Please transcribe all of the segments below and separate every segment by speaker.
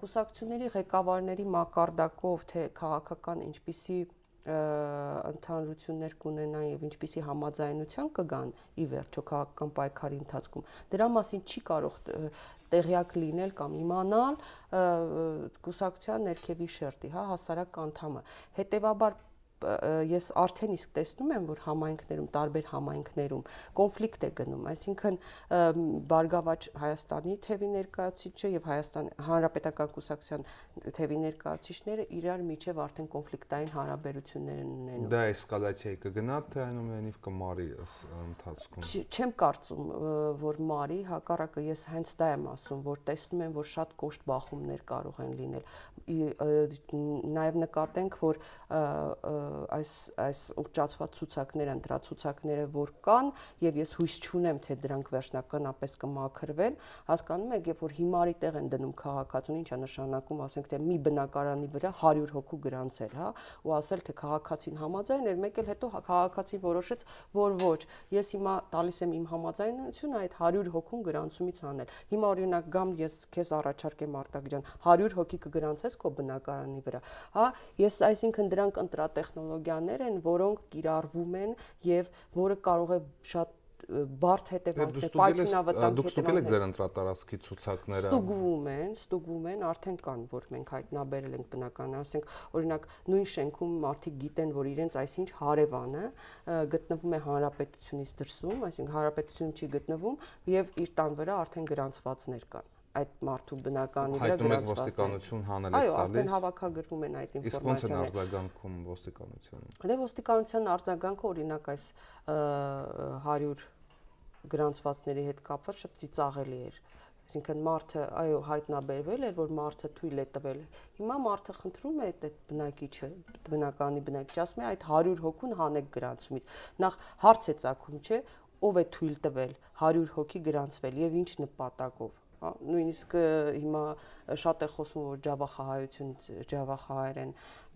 Speaker 1: կուսակցությունների ղեկավարների մակարդակով թե քաղաքական ինչպիսի ընդհանրություններ կունենան եւ ինչպիսի համաձայնության կգան ի վերջո քաղաքական պայքարի ընթացքում դրա մասին չի կարող տեղյակ լինել կամ իմանալ կուսակցության ներքևի շերտի, հա, հասարակ անդամը։ Հետևաբար ես արդեն իսկ տեսնում եմ, որ համայնքներում, տարբեր համայնքներում կոնֆլիկտ է գնում, այսինքն Բարգավաճ Հայաստանի թևի ներկայացուցիչը եւ Հայաստան Հանրապետական կուսակցության թևի ներկայացուցիչները իրար միջև արդեն կոնֆլիկտային հարաբերություններ են ունենում։
Speaker 2: Դա էսկալացիայի կգնա, թե այնուամենայնիվ կմարի ընթացքում։
Speaker 1: Չեմ կարծում, որ մարի, հակառակը ես հենց դա եմ ասում, որ տեսնում եմ, որ շատ կոշտ բախումներ կարող են լինել։ Նաեւ նկատենք, որ այս ուռճացված ցուցակները, ընտրացուցակները, որ կան, եւ ես հույս չունեմ, թե դրանք վերջնականապես կմաքրվեն, հասկանում եք, երբ որ հիմարի տեղ են դնում քաղաքացուն, ինչ է նշանակում, ասենք թե մի բնակարանի վրա 100 հոգու գրանցել, հա, ու ասել թե քաղաքացին համաձայն էր, մեկ էլ հետո քաղաքացին որոշեց, որ ոչ, ես հիմա տալիս եմ իմ համաձայնությունը այդ 100 հոգուն գրանցումից անել։ Հիմա օրինակ գամ ես քեզ առաջարկեմ Արտակ ջան, 100 հոգի կգրանցես քո բնակարանի վրա, հա, ես այսինքն դրանք ընտրատեխնոլոգիաներ են, որոնք կիրառվում են եւ որը կարող է շատ բարդ հետևանքներ, պայթյունավտանգ
Speaker 2: հետևանքներ։ Դուք ստուգել եք ձեր ընտրատարածքի ցուցակները։
Speaker 1: Ստուգվում են, արդեն կան, որ մենք հայտնաբերել ենք բնականաբար, ասենք, օրինակ, նույն շենքում մարդիկ գիտեն, որ իրենց այսինչ հարևանը գտնվում է հանրապետությունից դրսում, այսինքն հանրապետությունում չի գտնվում եւ իր տան վրա արդեն գրանցվածներ կան։ Այդ մարդու բնականի վրա
Speaker 2: գրանցված ոստիկանություն հանել է տալիս։
Speaker 1: Այո, արդեն հավաքագրվում են այդ ինֆորմացիաները։
Speaker 2: Իսկ ո՞նց են արձագանքում ոստիկանությանը։
Speaker 1: Դե ոստիկանության արձագանքը օրինակ այս 100 գրանցվածների հետ կապված շատ ծիծաղելի էր։ Այսինքն մարդը, այո, հայտնաբերվել էր, որ մարդը թույլ է տվել։ Հիմա մարդը խնդրում է այդ բնակիչը, բնականի բնակիչ, ասում է այդ 100 հոգուն հանեք գրանցումից։ Նախ հարց է ծագում, չէ՞, ով է թույլ տվել 100 հոգի գրանցվել եւ ինչ նպատակով։ Նույնիսկ հիմա շատ է խոսվում, որ ջավախահայեր են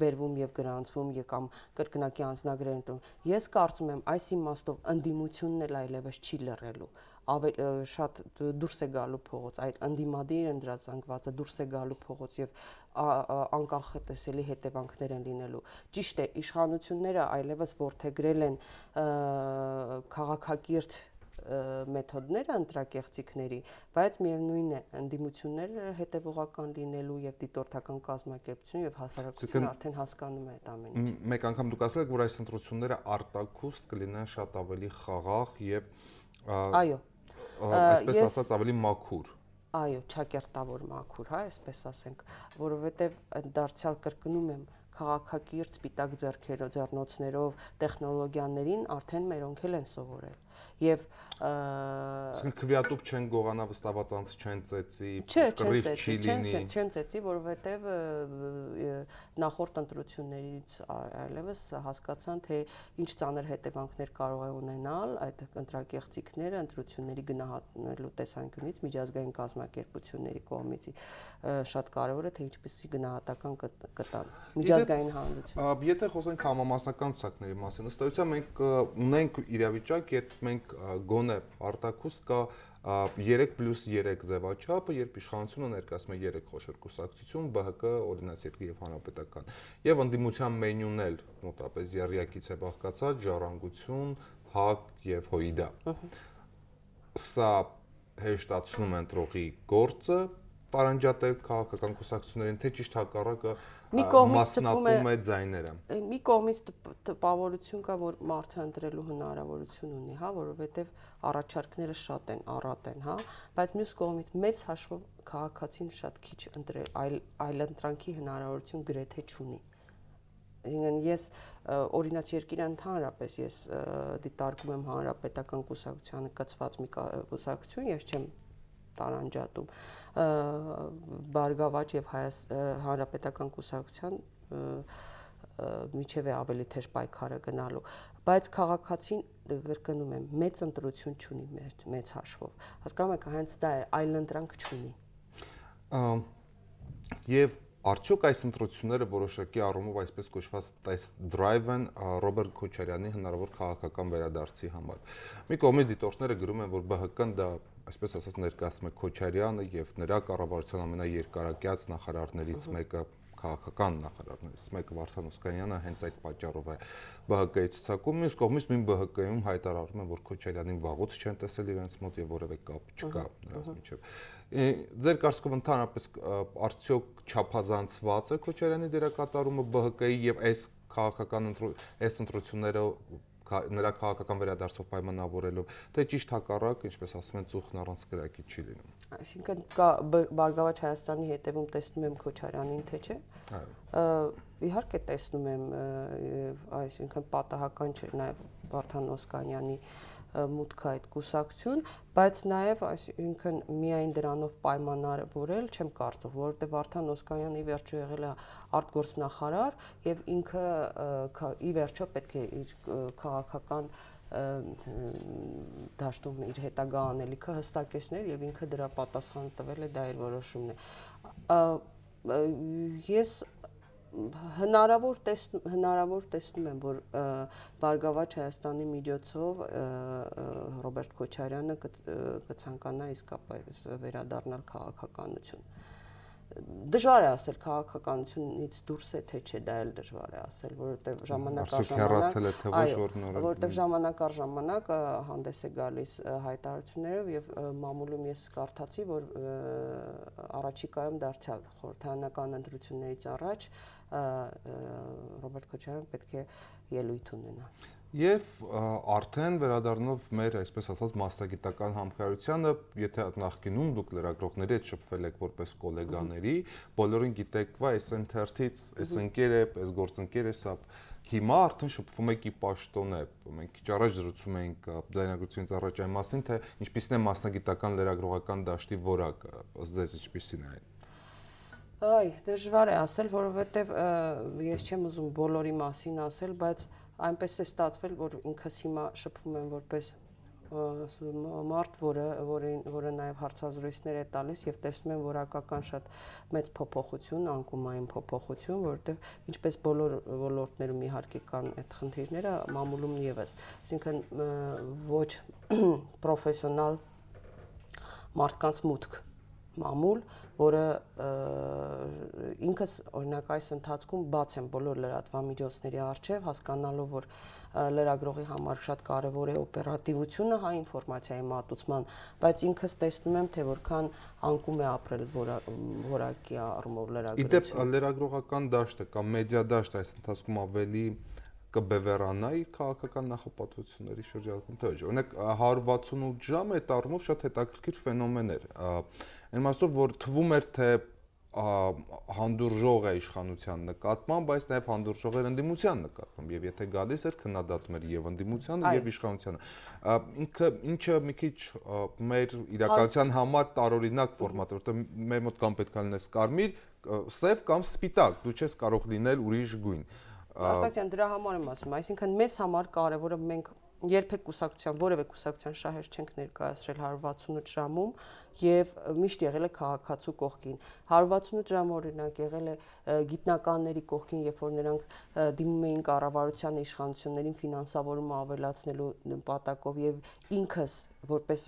Speaker 1: բերվում եւ գրանցվում եւ կամ կրկնակի անձնագրեր են տվում։ Ես կարծում եմ, այս իմաստով ընդդիմությունն էլ այլևս չի լռելու։ Շատ դուրս է գալու փողոց, այդ ընդդիմադիր ընդրացանկվածը դուրս է գալու փողոց եւ անկանխատեսելի հետևանքներ են լինելու։ Ճիշտ է, իշխանությունները այլևս ворթեգրել են քաղաքակիրթ մեթոդները ընտրակեղծիքների, բայց միևնույն է, ընդդիմությունները հետևողական լինելու եւ դիտորդական կազմակերպություն եւ հասարակությունը արդեն հասկանում է այդ ամեն ինչը։
Speaker 2: Մեկ անգամ դուք ասել եք, որ այս ընտրությունները արտակուստ կլինեն շատ ավելի խաղաղ եւ
Speaker 1: այո,
Speaker 2: այսպես ասած ավելի մաքուր։
Speaker 1: Այո, չակերտավոր մաքուր, հա, այսպես ասենք, որովհետեւ դարձյալ կրկնում եմ քաղաքակիրթ սպիտակ ձեռնոցներով տեխնոլոգիաներին արդեն մերոնք էլ են սովորել եւ
Speaker 2: քվեատուփ չեն գողանա վստահված անձ չեն ծեծի,
Speaker 1: կռիվ չի լինի, չեն ծեծի, որովհետեւ նախորդ ընտրություններից այլևս հասկացան, թե ինչ ծանր հետևանքներ կարող է ունենալ այդ ընտրակեղծիքները ընտրությունների գնահատելու տեսանկյունից միջազգային կազմակերպությունների կողմից շատ կարեւոր է, թե ինչպեսի գնահատական կտան միջազգային հանրություն։
Speaker 2: Եթե խոսենք համամասնական ցուցակների մասին, ըստ էության մենք ունենք իրավիճակ, երբ մենք գոնե արտակուստ կա 3+3 ձևաչափը, երբ իշխանությունը ներկայացնում է 3 խոշոր կուսակցություն, ԲՀԿ, Օրինաց երկիր եւ Հանրապետական։ Եվ ընդդիմության մենյուն էլ մոտապես եռյակից է բաղկացած՝ Ժառանգություն, ՀԱԿ եւ ՀՅԴ։ Սա հեշտացնում է ընտրողի գործը, տարանջատել քաղաքական կուսակցություններին, թե ճիշտ հակառակը մասնատում է ձայները։
Speaker 1: Մի կողմից տպավորություն կա, որ մարդը ընտրելու հնարավորություն ունի, հա, որովհետև առաջարկները շատ են, առատ են, հա, բայց մյուս կողմից մեծ հաշվով քաղաքացին շատ քիչ այլ ընտրանքի հնարավորություն գրեթե չունի։ Ես օրինաց երկիրը ընդհանրապես ես դիտարկում եմ հանրապետական կուսակցությանը կցված մի կուսակցություն, ես չեմ տարանջատում Բարգավաճ եւ Հանրապետական կուսակցության միջև է ավելի թեժ պայքարը գնալու, բայց քաղաքացին կրկնում եմ մեծ ընտրություն չունի մեծ հաշվով։ Հասկանում եք, հենց դա է, այլ ընտրանք չունի։
Speaker 2: Եվ արդյոք այս ընտրությունները որոշակի առումով այսպես կոչված test drive են Ռոբերտ Քոչարյանի հնարավոր քաղաքական վերադարձի համար։ Մի կողմից դիտորդները գրում են, որ ԲՀԿ-ն դա այսպես ասած ներկայացնում է Քոչարյանը եւ նրա կառավարության ամենաերկարակյաց նախարարներից մեկը քաղաքական նախարարներից մեկը Վարդան Օսկանյանը հենց այդ պատճառով է ԲՀԿ-ի ցուցակում, մյուս կողմից նույն ԲՀԿ-ում հայտարարում են, որ Քոչարյանին վաղուց չեն տեսել իրենց մոտ եւ որևէ կապ չկա նրանց միջեւ։ Ձեր կարծիքով ընդհանրապես արդյոք չափազանցված է Քոչարյանի դերակատարումը ԲՀԿ-ի եւ այս քաղաքական ընտրությունները նրա քաղաքական վերադարձով պայմանավորելով, թե ճիշտ հակառակը, ինչպես ասում են, ծուխն առանց կրակի չի լինում։
Speaker 1: Այսինքն Բարգավաճ Հայաստանի հետևում տեսնում եմ Քոչարյանին, թե չէ։ Իհարկե տեսնում եմ, այսինքն պատահական չէ նաև Վարդան Օսկանյանի մուտքը այդ կուսակցություն, բայց նաև այսինքն միայն դրանով պայմանավորել չեմ կարծում, որովհետև Վարդան Օսկանյանը ի վերջո եղել է արտգործնախարար եւ ինքը ի վերջո պետք է իր քաղաքական դաշտում իր հետագա անելիքը հստակեցներ եւ ինքը դրա պատասխանը տվել է, դա իր որոշումն է։ Ես հնարավոր տեսնում եմ, որ Բարգավաճ Հայաստանի միջոցով Ռոբերտ Քոչարյանը կցանկանա իսկապես վերադառնալ քաղաքականություն։ Դժվար է ասել քաղաքականությունից դուրս է թե չէ, դա էլ դժվար է ասել, որովհետև ժամանակ առ ժամանակ հանդես է գալիս հայտարարություններով եւ մամուլում ես կարդացի, որ առաջիկայում դարձյալ խորհրդարանական ընտրություններից առաջ Ռոբերտ Քոչարյանը պետք է ելույթ ունենա։
Speaker 2: Եվ արդեն վերադառնով մեր, այսպես ասած, մասնագիտական համբերությանը, եթե նախկինում դուք լրագրողների հետ շփվել եք որպես գոլեգաների, բոլորին գիտեք, այս ընթերցից, այս ընկեր է, այս գործընկեր է, սա հիմա արդեն շփվում եք ի պաշտոն է։ Մենք քիչ առաջ զրուցում էինք ձայնագրությունից առաջ այն մասին, թե ինչպիսին է մասնագիտական լրագրողական դաշտի որակը, ըստ ձեզ ինչպիսին է այն։
Speaker 1: Այ, դժվար է ասել, որովհետև ես չեմ ուզում բոլորի մասին ասել, բայց այնպես է ստացվել, որ ինքս հիմա շփվում եմ որպես մարդ, որը նաև հարցազրույցներ է տալիս եւ տեսնում եմ որակական շատ մեծ փոփոխություն, անկումային փոփոխություն, որովհետեւ ինչպես բոլոր ոլորտներում իհարկե կան այդ խնդիրները, մամուլում եւս, այսինքն ոչ պրոֆեսիոնալ մարդկանց մուտք մամուլ, որը ինքս օրինակ այս ընթացքում բաց եմ բոլոր լրատվամիջոցների առջև, հասկանալով, որ լրագրողի համար շատ կարևոր է օպերատիվությունը հայ ինֆորմացիայի մատուցման, բայց ինքս տեսնում եմ, թե որքան անկում է ապրել որակի առումով լրագրությունը։
Speaker 2: Իդեպ լրագրողական դաշտը կամ մեդիա դաշտը այս ընթացքում ավելի կբևեռանա իր քաղաքական նախապատվությունների շրջանում, թե ոչ։ Օրինակ 168 ժամ այդ առումով շատ հետաքրքիր ֆենոմեն էր։ Այն մասով, որ թվում էր, թե հանդուրժող է իշխանության նկատմամբ, բայց նաև հանդուրժող էր ընդդիմության նկատմամբ, եւ եթե գալիս էր քննադատում էր եւ ընդդիմությանը եւ իշխանությանը։ Ինքը ինչը մի քիչ մեր իրականության համար տարօրինակ ֆորմատ է, որտեղ մեր մոտ կամ պետք է լինես կարմիր, սև կամ սպիտակ, դու չես կարող լինել ուրիշ գույն։
Speaker 1: Արտակյան դրա համար եմ ասում, այսինքն մեզ համար կարևորը մենք երբեք կուսակցության, որևէ կուսակցության շահեր չենք ներկայացրել 168 ժամում եւ միշտ եղել է քաղաքացու կողքին։ 168 ժամ օրինակ եղել է գիտնականների կողքին, երբ որ նրանք դիմում էին կառավարության իշխանություններին ֆինանսավորումը ավելացնելու նպատակով եւ ինքս որպես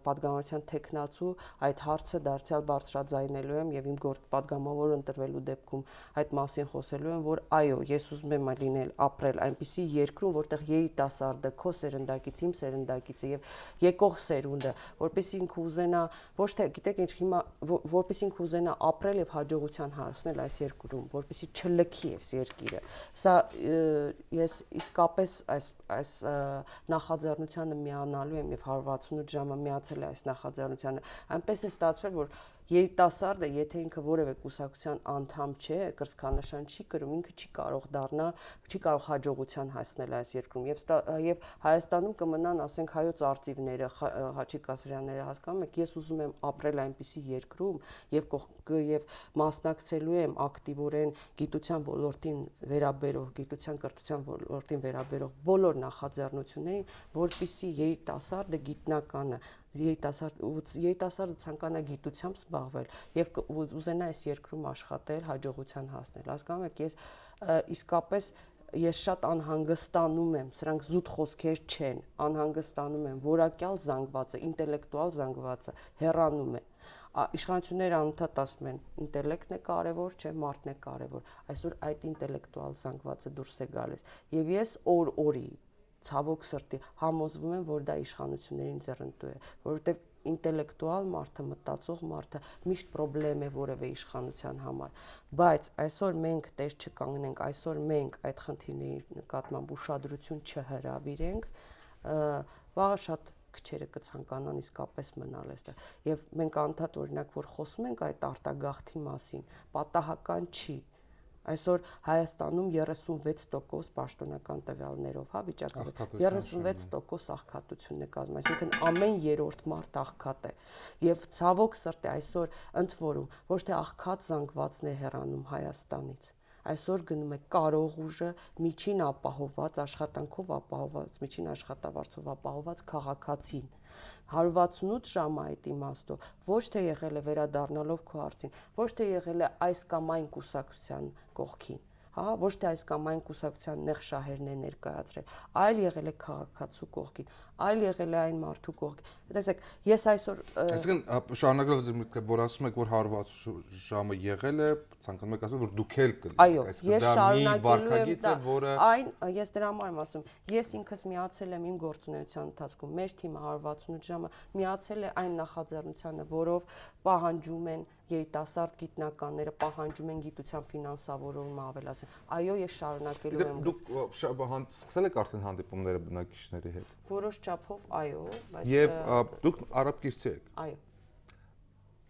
Speaker 1: падգամավորության տեխնացու այդ հարցը դարձյալ բարձրաձայնելու եմ եւ իմ պատգամավոր ընտրվելու դեպքում այդ մասին խոսելու եմ, որ այո, ես ուզում եմ լինել ապրել այնպիսի երկրում, որտեղ երիտասարդը, քո սերնդակից, իմ սերնդակիցը եւ եկող սերունդը, որպեսզի ինքը ուզենա, ոչ թե գիտեք ինչ հիմա, որպեսզի ինքը ուզենա ապրել եւ հաջողության հասնել այս երկրում, որպեսզի չլքի այս երկիրը։ Սա ես իսկապես այս նախաձեռնությանը միանալու եմ եւ 168 ժամը միացել է այս նախաձեռնությանը։ Այնպես է ստացվել, որ երիտասարդը, եթե ինքը որևէ կուսակցության անդամ չէ, կրծքանշան չի կրում, ինքը չի կարող դառնալ, չի կարող հաջողության հասնել այս երկրում եւ Հայաստանում կմնան, ասենք, հայոց արծիվները, Հաչիկ Ասրյանները, հասկանում եք, ես ուզում եմ ապրել այնպիսի երկրում եւ մասնակցելու եմ ակտիվորեն գիտության ոլորտին վերաբերող, գիտության կրթության ոլորտին վերաբերող բոլոր նախաձեռնություններին, որպիսի երիտասարդը գիտնականը երիտասարդը ցանկանա գիտությամբ զբաղվել եւ ուզենա այս երկրում աշխատել, հաջողության հասնել։ Հասկանում եք, ես իսկապես ես շատ անհանգստանում եմ, սրանք զուտ խոսքեր չեն, անհանգստանում եմ, որակյալ զանգվածը, ինտելեկտուալ զանգվածը հեռանում է։ Իշխանությունները անընդհատ ասում են, ինտելեկտն է կարևոր, չէ, մարդն է կարևոր։ Այսօր այդ ինտելեկտուալ զանգվածը դուրս է գալիս։ Եվ ես օր-օրի ցավոք սրտի համոզվում եմ, որ դա իշխանություններին ձեռնտու է, որովհետև ինտելեկտուալ մարդը, մտածող մարդը միշտ խնդրեմ է որևէ իշխանության համար, բայց այսօր մենք տես չկանգնենք, այսօր մենք այդ խնդիրների նկատմամբ ուշադրություն չհրավիրենք, վաղը շատ քչերը կցանկանան իսկապես մնալ այստեղ։ Եվ մենք անդադ օրինակ որ խոսում ենք այդ արտագաղթի մասին, պատահական չի։ Այսօր Հայաստանում 36% պաշտոնական տվյալներով, հա, վիճակը 36% աղքատությունն է կազմում, այսինքն ամեն երրորդ մարդ աղքատ է։ Եվ ցավոք սրտի այսօր ընդ որում ոչ թե աղքատ զանգվածն է հեռանում Հայաստանից, այսօր գնում է կարող ուժը, միջին ապահովված, աշխատանքով ապահովված, միջին աշխատավարձով ապահովված քաղաքացին։ 168 ժամ այդ իմաստով ոչ թե եղել է վերադառնալով քո հարցին, ոչ թե եղել է այս կամ այն կուսակցության կողքին, հա, ոչ թե այս կամ այն կուսակցության նեղ շահերն է ներկայացրել, այլ եղել է քաղաքացու կողքին, այլ եղել է այն մարդու կողքին։ Տեսեք, ես այսօր
Speaker 2: այսինքն շարունակելով որ ասում եք որ 160 ժամը եղել է, ցանկանում եք ասել որ դուք էլ կլինեք,
Speaker 1: այո, ես շարունակելու եմ դա, այն ես դրա համար եմ ասում, ես ինքս միացել եմ իմ գործունեության ընթացքում, մեր թիմը 168 ժամը միացել է այն նախաձեռնությանը, որով պահանջում են երիտասարդ գիտնականները, պահանջում են գիտության ֆինանսավորումը ավելացնել։ Այո, ես շարունակելու եմ։
Speaker 2: Դուք սկսել եք արդեն հանդիպումները բնակիչների հետ։
Speaker 1: Որոշ չափով, այո, բայց
Speaker 2: Եվ դուք արաբկիրցի եք։
Speaker 1: Այո։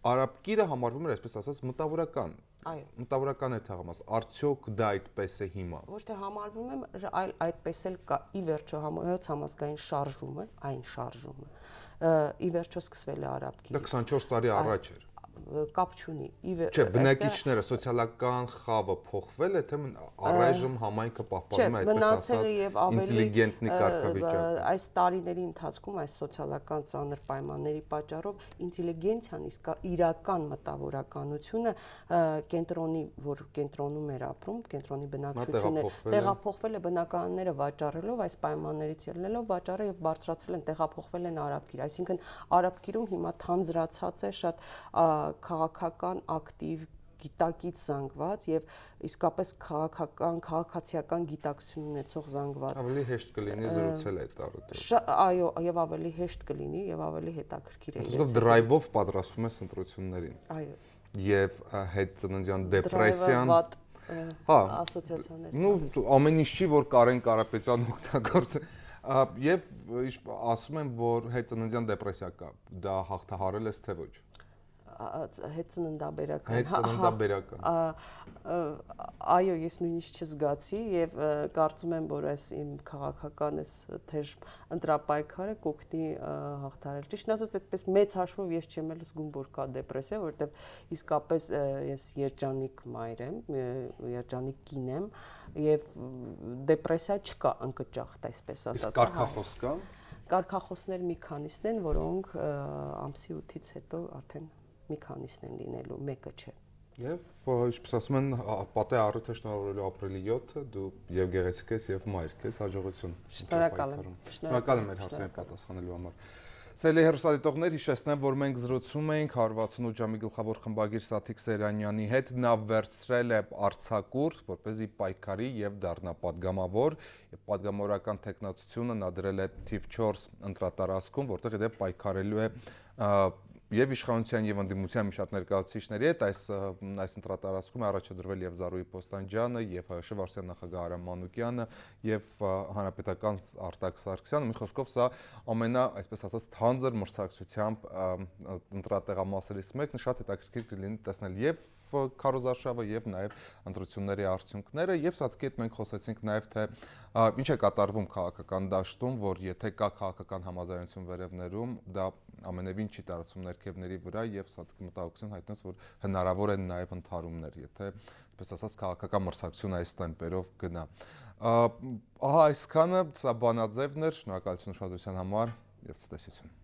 Speaker 2: Արաբկիրը համարվում էր, այսպես ասած, մտավորական։
Speaker 1: Այո։
Speaker 2: Մտավորական է թաղամաս։ Արդյոք դա այդպես է հիմա։
Speaker 1: Ոչ թե համարվում եմ, այլ այդպես էլ կա։ Ի վերջո հայոց համազգային շարժումը, այն շարժումը, ի վերջո սկսվել է արաբկիրից։
Speaker 2: Դա 24 տարի առաջ էր։
Speaker 1: Կապ չունի։
Speaker 2: Չէ, բնակիչները սոցիալական խավը փոխվել է, թե առայժմ համայնքը պահպանում է այդպես ասած ինտելիգենտնի կարգավիճակ։
Speaker 1: Այս տարիների ընթացքում այս սոցիալական ծանր պայմանների պատճառով ինտելիգենցիան իսկ իրական մտավորականությունը կենտրոնի, որ կենտրոնում էր ապրում, կենտրոնի բնակչությունը տեղափոխվել է բնակարանները վաճառելով, այս պայմաններից ելնելով վաճառը եւ բարձրացել են, տեղափոխվել են արաբկիր, այսինքն արաբկիրում հիմա թանձրացած է շատ քաղաքական ակտիվ գիտակից զանգված եւ իսկապես քաղաքացիական գիտակցություն ունեցող զանգված։
Speaker 2: Ավելի հեշտ կլինի զրուցել այդ առիթով։
Speaker 1: Այո, եւ ավելի հեշտ կլինի եւ ավելի հետաքրքիր է։
Speaker 2: Իսկ դրայվով պատրաստվում ես ընտրություններին։
Speaker 1: Այո։
Speaker 2: Եվ հետծննդյան դեպրեսիան
Speaker 1: հա, ասոցիացիաներ։
Speaker 2: Ну, ամեն ինչ չի որ Կարեն Կարապետյան օգտագործի։ Եվ ասում են որ հետծննդյան դեպրեսիա կա։ Դա հաղթահարել ես թե ոչ։
Speaker 1: Հետծննդաբերական։ Այո, ես նույնիսկ չզգացի եւ կարծում եմ, որ այս իմ քաղաքական էս թեժ ընտրապայքարը կօգնի հաղթահարել։ Ճիշտ ասած, այդպես մեծ հաշվով ես չեմ էլ զգում, որ կա դեպրեսիա, որովհետեւ իսկապես ես երջանիկ մայր եմ, երջանիկ կին եմ եւ դեպրեսիա չկա ընկճախտ, այսպես ասած։
Speaker 2: Իսկ կարգախոս կա։
Speaker 1: Կարգախոսներ մի քանիսն են, որոնք ամսի 8-ից հետո արդեն մի քանիսն են լինելու, մեկը չէ։
Speaker 2: Եվ ինչպես ասում են, պատե առիթը շնորհավորելու ապրիլի 7-ը դու եւ գեղեցիկ ես եւ մայր ես, հաջողություն։
Speaker 1: Շնորհակալ եմ։
Speaker 2: Շնորհակալ եմ մեր հարցերին պատասխանելու համար։ Սիրելի հեռուստադիտողներ, հիշեցնեմ, որ մենք զրուցում էինք 168 ժամի գլխավոր խմբագիր Սաթիկ Սերանյանի հետ, նա վերցրել է արձակուրդ, որպեսզի պայքարի եւ դառնա падգամավոր, եւ падգամավորական տեխնացությունը նա դրել է թիվ 4 ընտրատարածքում, որտեղ իդեպ պայքարելու է եւ իշխանության եւ ընդդիմության մի շատ ներկայացուցիչների հետ այս ընտրատարածքում է առաջադրվել եւ Զարուհի Պոստանջյանը եւ ՀՀՇ վարչության նախագահ Արամ Մանուկյանը եւ հանրապետական Արտակ Սարգսյանը։ Մի խոսքով սա ամենա, այսպես ասած, թանձր մրցակցությամբ ընտրատեղամասերից մեկն է, շատ հետաքրքիր կլինի տեսնել եւ քարոզարշավը եւ նաեւ ընտրությունների արդյունքները եւ սատկի հետ մենք խոսեցինք նաեւ թե ինչ է կատարվում քաղաքական դաշտում, որ եթե կա քաղաքական համաձայնություն վերևներում, դա ամենևին չի տարածվում ներքևների վրա եւ սատկի մտահոգություն հայտնեց, որ հնարավոր են նաեւ ընդհարումներ, եթե այսպես ասած քաղաքական մրցակցությունը այս տեմպերով գնա։ Ահա այսքանը, սա բանաձևն էր, շնորհակալություն ուշադրության համար եւ ցտեսություն։